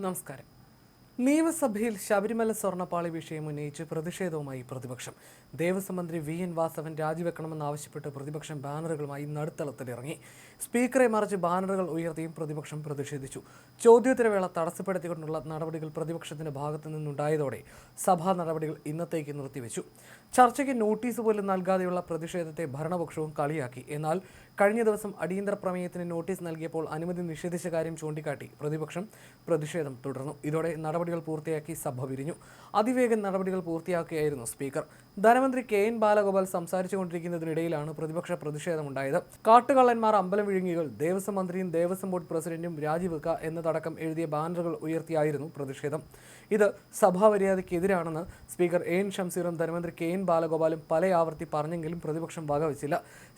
നമസ്കാരം. നിയമസഭയിൽ ശബരിമല സ്വർണ്ണപ്പാളി വിഷയം ഉന്നയിച്ച് പ്രതിഷേധവുമായി പ്രതിപക്ഷം. ദേവസ്വം മന്ത്രി വി.എൻ. വാസവൻ രാജിവെക്കണമെന്നാവശ്യപ്പെട്ട് പ്രതിപക്ഷം ബാനറുകളുമായി നടുത്തളത്തിലിറങ്ങി. സ്പീക്കറെ മറിച്ച് ബാനറുകൾ ഉയർത്തിയും പ്രതിപക്ഷം പ്രതിഷേധിച്ചു. ചോദ്യോത്തരവേള തടസ്സപ്പെടുത്തിക്കൊണ്ടുള്ള നടപടികൾ പ്രതിപക്ഷത്തിന്റെ ഭാഗത്തു നിന്നുണ്ടായതോടെ സഭാ നടപടികൾ ഇന്നത്തേക്ക് നിർത്തിവെച്ചു. ചർച്ചയ്ക്ക് നോട്ടീസ് പോലും നൽകാതെയുള്ള പ്രതിഷേധത്തെ ഭരണപക്ഷവും കളിയാക്കി. എന്നാൽ കഴിഞ്ഞ ദിവസം അടിയന്തര പ്രമേയത്തിന് നോട്ടീസ് നൽകിയപ്പോൾ അനുമതി നിഷേധിച്ച കാര്യം ചൂണ്ടിക്കാട്ടി പ്രതിപക്ഷം പ്രതിഷേധം തുടർന്നു. ഇതോടെ നടപടികൾ പൂർത്തിയാക്കി സഭ പിരിഞ്ഞു. അതിവേഗം നടപടികൾ പൂർത്തിയാക്കുകയായിരുന്നു സ്പീക്കർ. ധനമന്ത്രി കെ.എൻ. ബാലഗോപാൽ സംസാരിച്ചുകൊണ്ടിരിക്കുന്നതിനിടയിലാണ് പ്രതിപക്ഷ പ്രതിഷേധമുണ്ടായത്. കാട്ടുകള്ളന്മാർ, അമ്പലം വിഴുങ്ങികൾ, ദേവസ്വം മന്ത്രിയും ദേവസ്വം ബോർഡ് പ്രസിഡന്റും രാജിവെക്കുക എന്നതടക്കം എഴുതിയ ബാനറുകൾ ഉയർത്തിയായിരുന്നു പ്രതിഷേധം. ഇത് സഭാമര്യാദയ്ക്കെതിരാണെന്ന് സ്പീക്കർ എൻ ഷംസീറും ധനമന്ത്രി കെ.എൻ. ബാലഗോപാലും പല ആവർത്തി പറഞ്ഞെങ്കിലും പ്രതിപക്ഷം വകവെച്ചില്ല.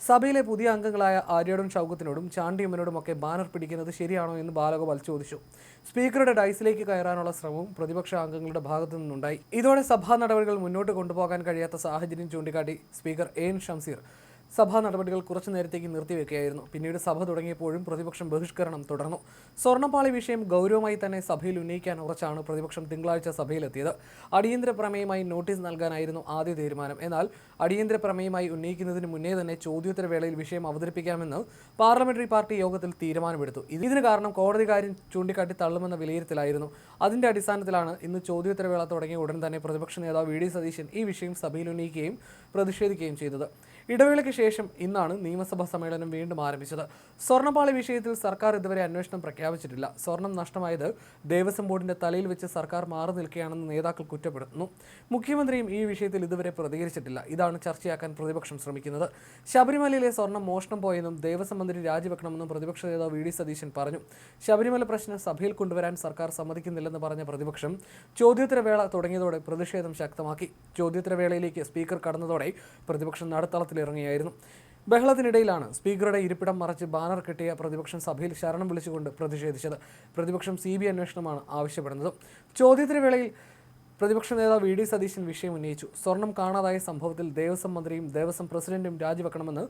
സഭയിലെ പുതിയ അംഗങ്ങളായ ആര്യാടൻ ഷൗക്കത്തിനോടും ചാണ്ടിയമ്മനോടുമൊക്കെ ബാനർ പിടിക്കുന്നത് ശരിയാണോ എന്ന് ബാലഗോപാൽ ചോദിച്ചു. സ്പീക്കറുടെ ഡൈസിലേക്ക് കയറാനുള്ള ശ്രമവും പ്രതിപക്ഷ അംഗങ്ങളുടെ ഭാഗത്തു നിന്നുണ്ടായി. ഇതോടെ സഭാ നടപടികൾ മുന്നോട്ട് കൊണ്ടുപോകാൻ കഴിയാത്ത സാഹചര്യം ചൂണ്ടിക്കാട്ടി സ്പീക്കർ എൻ ഷംസീർ സഭാ നടപടികൾ കുറച്ചു നേരത്തേക്ക് നിർത്തിവെക്കുകയായിരുന്നു. പിന്നീട് സഭ തുടങ്ങിയപ്പോഴും പ്രതിപക്ഷം ബഹിഷ്കരണം തുടർന്നു. സ്വർണ്ണപ്പാളി വിഷയം ഗൗരവമായി തന്നെ സഭയിൽ ഉന്നയിക്കാൻ ഉറച്ചാണ് പ്രതിപക്ഷം തിങ്കളാഴ്ച സഭയിലെത്തിയത്. അടിയന്തര പ്രമേയമായി നോട്ടീസ് നൽകാനായിരുന്നു ആദ്യ തീരുമാനം. എന്നാൽ അടിയന്തര പ്രമേയമായി ഉന്നയിക്കുന്നതിന് മുന്നേ തന്നെ ചോദ്യോത്തര വേളയിൽ വിഷയം അവതരിപ്പിക്കാമെന്ന് പാർലമെന്ററി പാർട്ടി യോഗത്തിൽ തീരുമാനമെടുത്തു. ഇതിന് കാരണം കോടതി കാര്യം ചൂണ്ടിക്കാട്ടി തള്ളുമെന്ന വിലയിരുത്തലായിരുന്നു. അതിന്റെ അടിസ്ഥാനത്തിലാണ് ഇന്ന് ചോദ്യോത്തര വേള തുടങ്ങിയ ഉടൻ തന്നെ പ്രതിപക്ഷ നേതാവ് വി.ഡി. സതീശൻ ഈ വിഷയം സഭയിൽ ഉന്നയിക്കുകയും പ്രതിഷേധിക്കുകയും ചെയ്തത്. ഇടവേളയ്ക്ക് ശേഷം ഇന്നാണ് നിയമസഭാ സമ്മേളനം വീണ്ടും ആരംഭിച്ചത്. സ്വർണ്ണപ്പാളി വിഷയത്തിൽ സർക്കാർ ഇതുവരെ അന്വേഷണം പ്രഖ്യാപിച്ചിട്ടില്ല. സ്വർണം നഷ്ടമായത് ദേവസ്വം ബോർഡിന്റെ തലയിൽ വെച്ച് സർക്കാർ മാറി നിൽക്കുകയാണെന്ന് നേതാക്കൾ കുറ്റപ്പെടുത്തുന്നു. മുഖ്യമന്ത്രിയും ഈ വിഷയത്തിൽ ഇതുവരെ പ്രതികരിച്ചിട്ടില്ല. ഇതാണ് ചർച്ചയാക്കാൻ പ്രതിപക്ഷം ശ്രമിക്കുന്നത്. ശബരിമലയിലെ സ്വർണം മോഷണം പോയെന്നും ദേവസ്വം മന്ത്രി രാജിവെക്കണമെന്നും പ്രതിപക്ഷ നേതാവ് വി.ഡി. സതീശൻ പറഞ്ഞു. ശബരിമല പ്രശ്നം സഭയിൽ കൊണ്ടുവരാൻ സർക്കാർ സമ്മതിക്കുന്നില്ലെന്ന് പറഞ്ഞ പ്രതിപക്ഷം ചോദ്യോത്തരവേള തുടങ്ങിയതോടെ പ്രതിഷേധം ശക്തമാക്കി. ചോദ്യോത്തരവേളയിലേക്ക് സ്പീക്കർ കടന്നതോടെ പ്രതിപക്ഷം നടുത്തളത്തിലിറങ്ങിയായിരുന്നു. ബഹളത്തിനിടയിലാണ് സ്പീക്കറുടെ ഇരിപ്പിടം മറച്ച് ബാനർ കെട്ടിയ പ്രതിപക്ഷം സഭയിൽ ശരണം വിളിച്ചുകൊണ്ട് പ്രതിഷേധിച്ചത്. പ്രതിപക്ഷം CBI അന്വേഷണമാണ് ആവശ്യപ്പെടുന്നത്. ചോദ്യോത്തരവേളയിൽ പ്രതിപക്ഷ നേതാവ് വി.ഡി. സതീശൻ വിഷയം ഉന്നയിച്ചു. സ്വർണം കാണാതായ സംഭവത്തിൽ ദേവസ്വം മന്ത്രിയും ദേവസ്വം പ്രസിഡന്റും രാജിവെക്കണമെന്ന്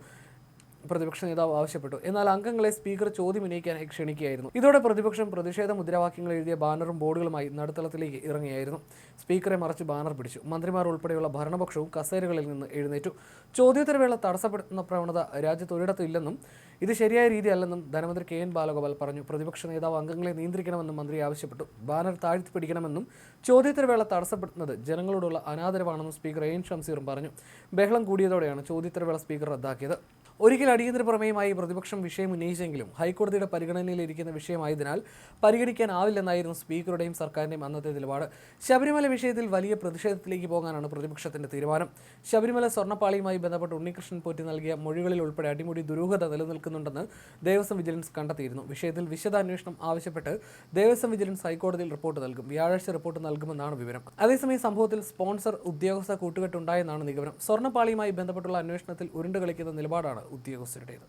പ്രതിപക്ഷ നേതാവ് ആവശ്യപ്പെട്ടു. എന്നാൽ അംഗങ്ങളെ സ്പീക്കർ ചോദ്യം ഉന്നയിക്കാനായി ക്ഷണിക്കുകയായിരുന്നു. ഇതോടെ പ്രതിപക്ഷം പ്രതിഷേധ മുദ്രാവാക്യങ്ങൾ എഴുതിയ ബാനറും ബോർഡുകളുമായി നടുത്തളത്തിലേക്ക് ഇറങ്ങിയായിരുന്നു. സ്പീക്കറെ മറിച്ച് ബാനർ പിടിച്ചു. മന്ത്രിമാർ ഉൾപ്പെടെയുള്ള ഭരണപക്ഷവും കസേരകളിൽ നിന്ന് എഴുന്നേറ്റു. ചോദ്യോത്തരവേള തടസ്സപ്പെടുത്തുന്ന പ്രവണത രാജ്യത്ത് ഒരിടത്തും ഇല്ലെന്നും ഇത് ശരിയായ രീതിയല്ലെന്നും ധനമന്ത്രി കെ.എൻ. ബാലഗോപാൽ പറഞ്ഞു. പ്രതിപക്ഷ നേതാവ് അംഗങ്ങളെ നിയന്ത്രിക്കണമെന്നും മന്ത്രി ആവശ്യപ്പെട്ടു. ബാനർ താഴ്ത്തി പിടിക്കണമെന്നും ചോദ്യോത്തരവേള തടസ്സപ്പെടുത്തുന്നത് ജനങ്ങളോടുള്ള അനാദരവാണെന്നും സ്പീക്കർ എൻ ഷംസീറും പറഞ്ഞു. ബഹളം കൂടിയതോടെയാണ് ചോദ്യോത്തരവേള സ്പീക്കർ റദ്ദാക്കിയത്. ഒരിക്കൽ അടിയന്തര പ്രമേയമായി പ്രതിപക്ഷം വിഷയം ഉന്നയിച്ചെങ്കിലും ഹൈക്കോടതിയുടെ പരിഗണനയിലിരിക്കുന്ന വിഷയമായതിനാൽ പരിഗണിക്കാനാവില്ലെന്നായിരുന്നു സ്പീക്കറുടെയും സർക്കാരിന്റെയും അന്നത്തെ നിലപാട്. ശബരിമല വിഷയത്തിൽ വലിയ പ്രതിഷേധത്തിലേക്ക് പോകാനാണ് പ്രതിപക്ഷത്തിന്റെ തീരുമാനം. ശബരിമല സ്വർണ്ണപ്പാളിയുമായി ബന്ധപ്പെട്ട് ഉണ്ണികൃഷ്ണൻ പോറ്റി നൽകിയ മൊഴികളിൽ ഉൾപ്പെടെ അടിമുടി ദുരൂഹത നിലനിൽക്കുന്നുണ്ടെന്ന് ദേവസ്വം വിജിലൻസ് കണ്ടെത്തിയിരുന്നു. വിഷയത്തിൽ വിശദാന്വേഷണം ആവശ്യപ്പെട്ട് ദേവസ്വം വിജിലൻസ് ഹൈക്കോടതിയിൽ റിപ്പോർട്ട് നൽകും. വ്യാഴാഴ്ച റിപ്പോർട്ട് നൽകുമെന്നാണ് വിവരം. അതേസമയം സംഭവത്തിൽ സ്പോൺസർ ഉദ്യോഗസ്ഥ കൂട്ടുകെട്ടുണ്ടായെന്നാണ് നിഗമനം. സ്വർണ്ണപ്പാളിയുമായി ബന്ധപ്പെട്ടുള്ള അന്വേഷണത്തിൽ ഉരുണ്ടുകളിക്കുന്ന നിലപാടാണ് ഉദ്യോഗസ്ഥരുടേത്.